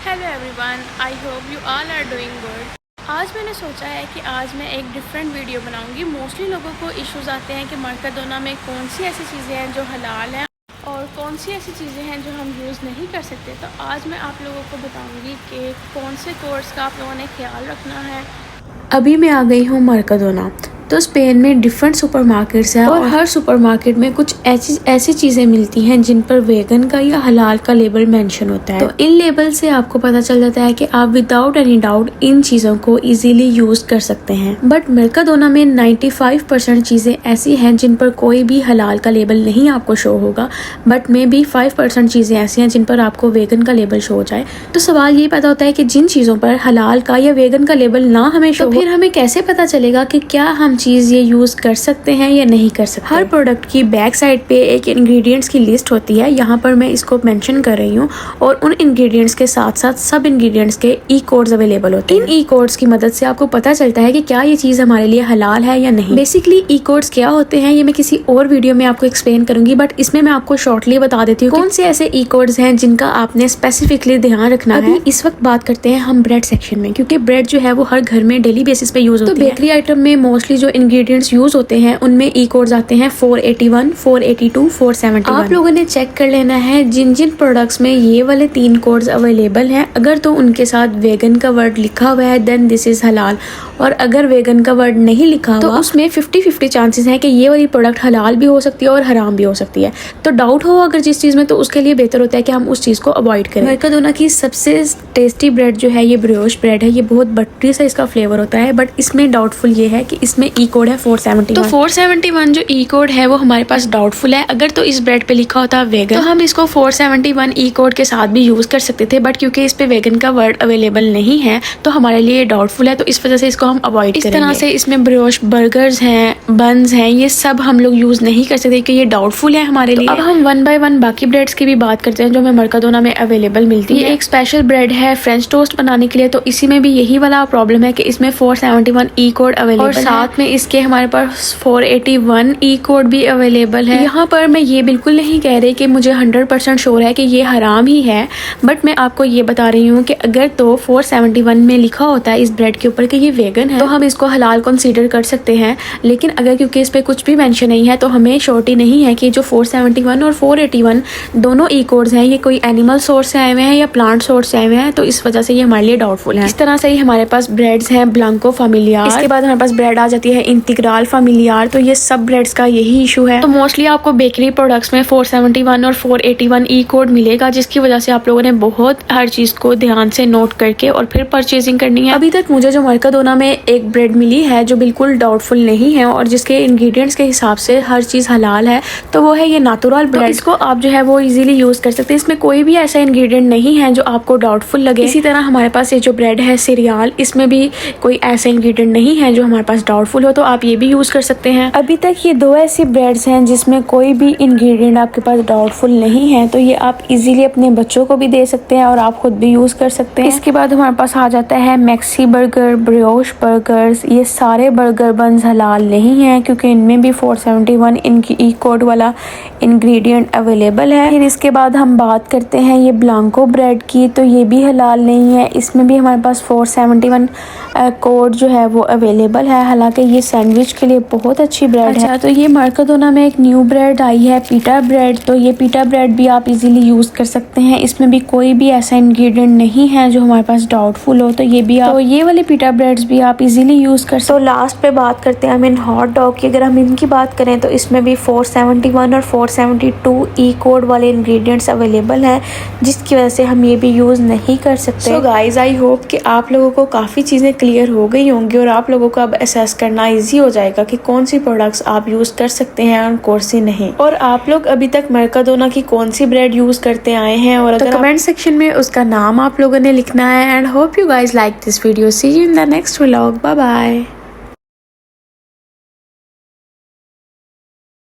Hello everyone, I hope you all are doing good. आज मैंने सोचा है कि आज मैं एक डिफरेंट वीडियो बनाऊंगी। मोस्टली लोगों को इश्यूज़ आते हैं कि मरकदोना में कौन सी ऐसी चीज़ें हैं जो हलाल हैं और कौन सी ऐसी चीज़ें हैं जो हम यूज़ नहीं कर सकते। तो आज मैं आप लोगों को बताऊंगी कि कौन से कोर्स का आप लोगों ने ख्याल रखना है। अभी मैं आ गई हूँ मरकदोना। तो स्पेन में डिफरेंट सुपरमार्केट्स हैं और हर सुपरमार्केट में कुछ ऐसी चीज़ें मिलती हैं जिन पर वेगन का या हलाल का लेबल मेंशन होता है। तो इन लेबल से आपको पता चल जाता है कि आप विदाउट एनी डाउट इन चीज़ों को इजीली यूज कर सकते हैं। बट मरकदोना में 95% चीज़ें ऐसी हैं जिन पर कोई भी हलाल का लेबल नहीं आपको शो होगा, बट मे बी 5% चीज़ें ऐसी हैं जिन पर आपको वेगन का लेबल शो हो जाए। तो सवाल ये पैदा होता है कि जिन चीज़ों पर हलाल का या वेगन का लेबल ना हमें शो, तो फिर हमें कैसे पता चलेगा कि क्या हम चीज़ ये यूज कर सकते हैं या नहीं कर सकते। हर प्रोडक्ट की बैक साइड पे एक इंग्रेडिएंट्स की लिस्ट होती है। यहाँ पर मैं इसको मेंशन कर रही हूँ और उन इंग्रेडिएंट्स के साथ साथ सब इंग्रेडिएंट्स के ई कोड्स अवेलेबल होते हैं। इन ई कोड्स की मदद से आपको पता चलता है कि क्या ये चीज हमारे लिए हलाल है या नहीं। बेसिकली ई कोड्स क्या होते हैं ये मैं किसी और वीडियो में आपको एक्सप्लेन करूंगी, बट इसमें मैं आपको शॉर्टली बता देती हूँ कौन से ऐसे ई कोड्स हैं जिनका आपने स्पेसिफिकली ध्यान रखना है। इस वक्त बात करते हैं हम ब्रेड सेक्शन में, क्योंकि ब्रेड जो है वो हर घर में डेली बेसिस पे यूज होती है। बेकरी आइटम में मोस्टली जो इंग्रेडिएंट्स यूज होते हैं उनमें ई कोड्स आते हैं 481, 482, 471। आप लोगों ने चेक कर लेना है जिन जिन प्रोडक्ट्स में ये वाले 3 कोड्स अवेलेबल हैं, अगर तो उनके साथ वेगन का वर्ड लिखा हुआ है देन दिस इज हलाल, और अगर वेगन का वर्ड नहीं लिखा हुआ तो उसमें 50-50 चांसेस हैं कि ये वाली प्रोडक्ट हलाल भी हो सकती है और हराम भी हो सकती है। तो डाउट हो अगर जिस चीज में, तो उसके लिए बेहतर होता है कि हम उस चीज को अवॉइड करें। मरकदोना की सबसे टेस्टी ब्रेड जो है ये ब्रियोश ब्रेड है। ये बहुत बटरी सा इसका फ्लेवर होता है, बट इसमें डाउटफुल ये है कि इसमें ई कोड है 471। तो 471 जो ई कोड है वो हमारे पास डाउटफुल है। अगर तो इस ब्रेड पे लिखा होता वेगन तो हम इसको 471 ई कोड के साथ भी यूज कर सकते थे, बट क्योंकि इस पे वेगन का वर्ड अवेलेबल नहीं है तो हमारे लिए डाउटफुल है, तो इस वजह से इसको हम अवॉइड करेंगे। इस तरह से इसमें ब्रियोश बर्गर्स हैं, बन्स हैं, ये सब हम लोग यूज नहीं कर सकते क्योंकि ये डाउटफुल है हमारे लिए। अब हम 1 बाय 1 बाकी ब्रेड्स की भी बात करते हैं जो हमें मरकदोना में अवेलेबल मिलती है। एक स्पेशल ब्रेड है फ्रेंच टोस्ट बनाने के लिए, तो इसी में भी यही वाला प्रॉब्लम है कि इसमें 471 ई कोड अवेलेबल और साथ में इसके हमारे पास 481 ई कोड भी अवेलेबल है। यहाँ पर मैं ये बिल्कुल नहीं कह रही कि मुझे 100% श्योर है कि ये हराम ही है, बट मैं आपको ये बता रही हूँ कि अगर तो 471 में लिखा होता है इस ब्रेड के ऊपर कि ये वेगन है तो हम इसको हलाल कंसीडर कर सकते हैं। लेकिन अगर क्योंकि इस पे कुछ भी मेंशन नहीं है तो हमें श्योरिटी नहीं है कि जो 471 और 481 दोनों ई कोड्स हैं ये कोई एनिमल सोर्स से आए हुए हैं या प्लांट सोर्स से आए हुए हैं, तो इस वजह से ये हमारे लिए डाउटफुल है। इस तरह से ही हमारे पास ब्रेड्स हैं ब्लांको फामिलियार, इसके बाद हमारे पास ब्रेड आ जाती है इंटीग्रल फामिलियार। तो ये सब ब्रेड्स का यही इशू है। तो मोस्टली आपको बेकरी प्रोडक्ट्स में 471 और 481 ई कोड मिलेगा, जिसकी वजह से आप लोगों ने बहुत हर चीज को ध्यान से नोट करके और फिर परचेजिंग करनी है। अभी तक मुझे जो मरकदोना में एक ब्रेड मिली है जो बिल्कुल डाउटफुल नहीं है और जिसके इंग्रेडिएंट्स के हिसाब से हर चीज हलाल है, तो वो है ये नेचुरल ब्रेड। तो इसको आप जो है वो इजीली यूज कर सकते हैं। इसमें कोई भी ऐसा इंग्रेडिएंट नहीं है जो आपको डाउटफुल लगे। इसी तरह हमारे पास ये जो ब्रेड है सीरियल, इसमें भी कोई ऐसा इंग्रेडिएंट नहीं है जो हमारे पास डाउटफुल हो, तो आप ये भी यूज कर सकते हैं। अभी तक ये 2 ऐसी ब्रेड्स हैं जिसमें कोई भी इंग्रेडिएंट आपके पास डाउटफुल नहीं है, तो ये आप इजीली अपने बच्चों को भी दे सकते हैं और आप खुद भी यूज कर सकते हैं। इसके बाद हमारे पास आ जाता है मैक्सी बर्गर, ब्रियोश बर्गर्स। ये सारे बर्गर बन्स हलाल नहीं है क्योंकि इनमें भी 471 इनकी ई कोड वाला इंग्रेडिएंट अवेलेबल है। फिर इसके बाद हम बात करते हैं ये ब्लांको ब्रेड की, तो ये भी हलाल नहीं है। इसमें भी हमारे पास 471 कोड जो है वो अवेलेबल है। हालांकि ये सैंडविच के लिए बहुत अच्छी ब्रेड है। तो ये मरकदोना में एक न्यू ब्रेड आई है पीटा ब्रेड, तो ये पीटा ब्रेड भी आप इजीली यूज कर सकते हैं। इसमें भी कोई भी ऐसा इंग्रेडिएंट नहीं है जो हमारे पास डाउटफुल हो, तो ये भी आप, तो ये वाले पीटा ब्रेड्स भी आप इजीली यूज कर सकते हैं। तो लास्ट पे बात करते हैं हम इन हॉट डॉग की। अगर हम इनकी बात करें तो इसमें भी 471 और 472 ई कोड वाले इंग्रेडिएंट्स अवेलेबल हैं, जिसकी वजह से हम ये भी यूज नहीं कर सकते। सो गाइज, आई होप कि आप लोगों को काफी चीजें क्लियर हो गई होंगी और आप लोगों को अब असेस करना इजी हो जाएगा कि कौन सी प्रोडक्ट्स आप यूज कर सकते हैं और कौन सी नहीं। और आप लोग अभी तक मरकदोना की कौन सी ब्रेड यूज करते आए हैं, और अगर कमेंट सेक्शन में उसका नाम आप लोगों ने लिखना है। And hope you guys like this video. See you in the next vlog. Bye bye.